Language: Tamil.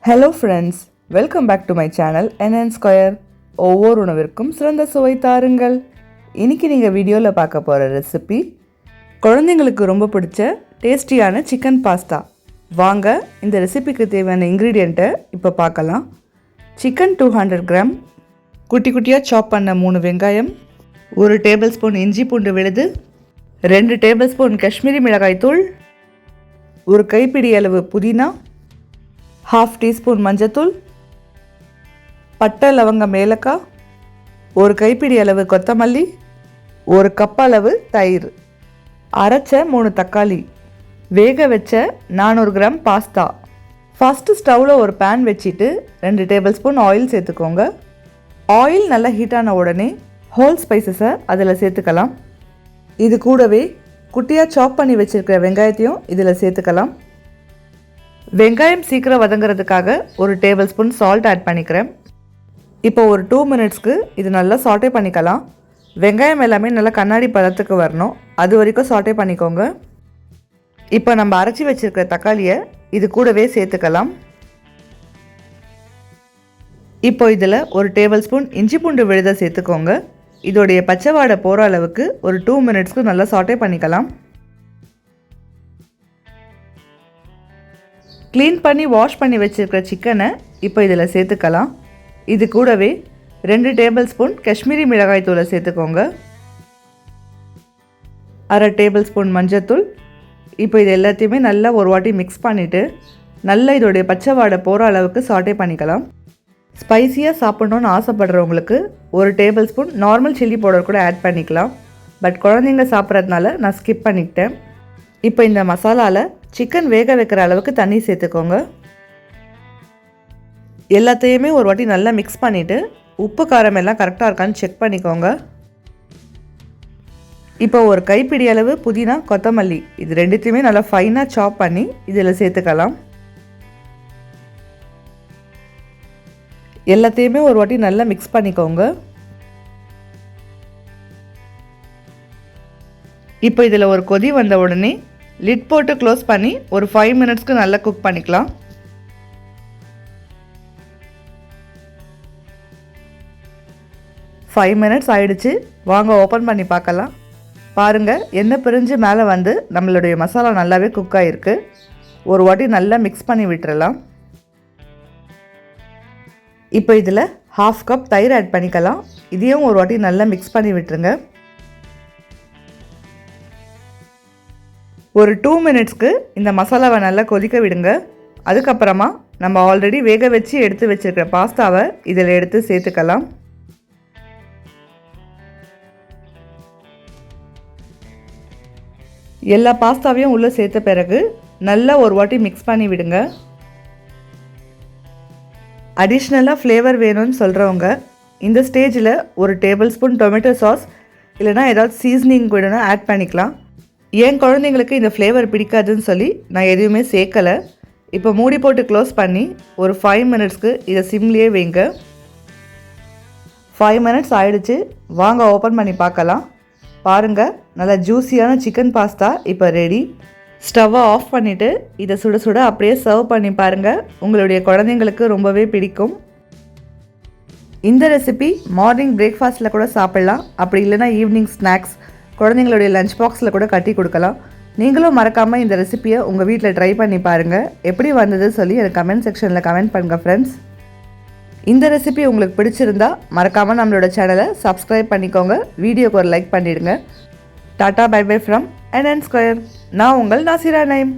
Hello friends, welcome back to my channel NN square. ஒவ்வொரு உணவிற்கும் சிறந்த சுவை தாருங்கள். இன்றைக்கி நீங்கள் வீடியோவில் பார்க்க போகிற ரெசிபி குழந்தைங்களுக்கு ரொம்ப பிடிச்ச டேஸ்டியான சிக்கன் பாஸ்தா. வாங்க இந்த ரெசிபிக்கு தேவையான இன்க்ரீடியண்ட்டை இப்போ பார்க்கலாம். சிக்கன் 200 கிராம், குட்டி குட்டியாக சாப் பண்ண 3 வெங்காயம், 1 டேபிள் ஸ்பூன் இஞ்சி பூண்டு விழுது, 2 டேபிள் ஸ்பூன் காஷ்மீரி மிளகாய் தூள், 1 கைப்பிடி அளவு புதினா, 1/2 டீஸ்பூன் மஞ்சத்தூள், பட்டை லவங்கம் ஏலக்காய், 1 கைப்பிடி அளவு கொத்தமல்லி, 1 கப் அளவு தயிர், அரைச்ச 3 தக்காளி, வேக வச்ச 400 கிராம் பாஸ்தா. ஃபஸ்ட்டு ஸ்டவ்வில் ஒரு பேன் வச்சுட்டு 2 டேபிள் ஸ்பூன் ஆயில் சேர்த்துக்கோங்க. ஆயில் நல்லா ஹீட்டான உடனே ஹோல் ஸ்பைசஸை அதில் சேர்த்துக்கலாம். இது கூடவே குட்டியாக சாப் பண்ணி வச்சுருக்கிற வெங்காயத்தையும் இதில் சேர்த்துக்கலாம். வெங்காயம் சீக்கிரம் வதங்கிறதுக்காக 1 டேபிள் ஸ்பூன் சால்ட் ஆட் பண்ணிக்கிறேன். இப்போ ஒரு 2 மினிட்ஸ்க்கு இது நல்லா சாட்டே பண்ணிக்கலாம். வெங்காயம் எல்லாமே நல்லா கண்ணாடி பதத்துக்கு வரணும், அது வரைக்கும் சாட்டே பண்ணிக்கோங்க. இப்போ நம்ம அரைச்சி வச்சுருக்கிற தக்காளியை இது கூடவே சேர்த்துக்கலாம். இப்போ இதில் 1 டேபிள் ஸ்பூன் இஞ்சி பூண்டு விழுதை சேர்த்துக்கோங்க. இதோடைய பச்சை வாடை போகிற அளவுக்கு ஒரு 2 மினிட்ஸ்க்கு நல்லா சாட்டே பண்ணிக்கலாம். க்ளீன் பண்ணி வாஷ் பண்ணி வச்சுருக்கிற சிக்கனை இப்போ இதில் சேர்த்துக்கலாம். இது கூடவே 2 டேபிள் ஸ்பூன் காஷ்மீரி மிளகாய் தூளை சேர்த்துக்கோங்க. 1/2 டேபிள் ஸ்பூன் மஞ்சத்தூள். இப்போ இது எல்லாத்தையுமே நல்லா ஒரு வாட்டி மிக்ஸ் பண்ணிவிட்டு நல்லா இதோடைய பச்சை வாடை போகிற அளவுக்கு சாட்டே பண்ணிக்கலாம். ஸ்பைஸியாக சாப்பிட்ணுன்னு ஆசைப்படுறவங்களுக்கு 1 table spoon normal chilli powder கூட ஆட் பண்ணிக்கலாம். பட் குழந்தைங்க சாப்பிட்றதுனால நான் ஸ்கிப் பண்ணிக்கிட்டேன். இப்போ இந்த மசாலாவில் சிக்கன் வேக வைக்கிற அளவுக்கு தண்ணி சேர்த்துக்கோங்க. எல்லாத்தையுமே ஒரு வாட்டி நல்லா மிக்ஸ் பண்ணிவிட்டு உப்பு காரம் எல்லாம் கரெக்டாக இருக்கான்னு செக் பண்ணிக்கோங்க. இப்போ ஒரு கைப்பிடி அளவு புதினா, கொத்தமல்லி இது ரெண்டுத்தையுமே நல்லா ஃபைனாக சாப் பண்ணி இதில் சேர்த்துக்கலாம். எல்லாத்தையுமே ஒரு வாட்டி நல்லா மிக்ஸ் பண்ணிக்கோங்க. இப்போ இதில் ஒரு கொதி வந்த உடனே லிட் போட்டு க்ளோஸ் பண்ணி ஒரு 5 மினிட்ஸ்க்கு நல்லா குக் பண்ணிக்கலாம். ஃபைவ் மினிட்ஸ் ஆயிடுச்சு. வாங்க ஓப்பன் பண்ணி பார்க்கலாம். பாருங்கள், எண்ணெய் பிரிஞ்சு மேலே வந்து நம்மளுடைய மசாலா நல்லாவே குக் ஆகிருக்கு. ஒரு வாட்டி நல்லா மிக்ஸ் பண்ணி விட்டுறலாம். இப்போ இதில் 1/2 கப் தயிர் ஆட் பண்ணிக்கலாம். இதையும் ஒரு வாட்டி நல்லா மிக்ஸ் பண்ணி விட்டுருங்க. ஒரு 2 மினிட்ஸ்க்கு இந்த மசாலாவை நல்லா கொதிக்க விடுங்க. அதுக்கப்புறமா நம்ம ஆல்ரெடி வேக வச்சு எடுத்து வச்சுருக்கிற பாஸ்தாவை இதில் எடுத்து சேர்த்துக்கலாம். எல்லா பாஸ்தாவையும் உள்ளே சேர்த்த பிறகு நல்லா ஒரு வாட்டி மிக்ஸ் பண்ணி விடுங்க. அடிஷ்னலாக ஃப்ளேவர் வேணும்னு சொல்கிறவங்க இந்த ஸ்டேஜில் 1 டேபிள் ஸ்பூன் டொமேட்டோ சாஸ் இல்லைனா ஏதாவது சீசனிங் கூட ஆட் பண்ணிக்கலாம். என் குழந்தைங்களுக்கு இந்த ஃப்ளேவர் பிடிக்காதுன்னு சொல்லி நான் எதுவுமே சேர்க்கலை. இப்போ மூடி போட்டு க்ளோஸ் பண்ணி ஒரு 5 மினிட்ஸ்க்கு இதை சிம்லேயே வைங்க. 5 மினிட்ஸ் ஆகிடுச்சு. வாங்க ஓப்பன் பண்ணி பார்க்கலாம். பாருங்கள், நல்லா ஜூஸியான சிக்கன் பாஸ்தா இப்போ ரெடி. ஸ்டவ்வை ஆஃப் பண்ணிவிட்டு இதை சுட சுட அப்படியே சர்வ் பண்ணி பாருங்கள். உங்களுடைய குழந்தைங்களுக்கு ரொம்பவே பிடிக்கும். இந்த ரெசிபி மார்னிங் பிரேக்ஃபாஸ்ட்டில் கூட சாப்பிட்லாம். அப்படி இல்லைனா ஈவினிங் ஸ்நாக்ஸ், குழந்தைங்களுடைய லஞ்ச் பாக்ஸில் கூட கட்டி கொடுக்கலாம். நீங்களும் மறக்காமல் இந்த ரெசிப்பியை உங்கள் வீட்டில் ட்ரை பண்ணி பாருங்கள். எப்படி வந்தது சொல்லி எனக்கு கமெண்ட் செக்ஷனில் கமெண்ட் பண்ணுங்கள் ஃப்ரெண்ட்ஸ். இந்த ரெசிபி உங்களுக்கு பிடிச்சிருந்தா மறக்காமல் நம்மளோட சேனலை சப்ஸ்கிரைப் பண்ணிக்கோங்க. வீடியோக்கு ஒரு லைக் பண்ணிவிடுங்க. டாட்டா bye bye from NN square. நான் உங்கள் நாசிரா நைம்.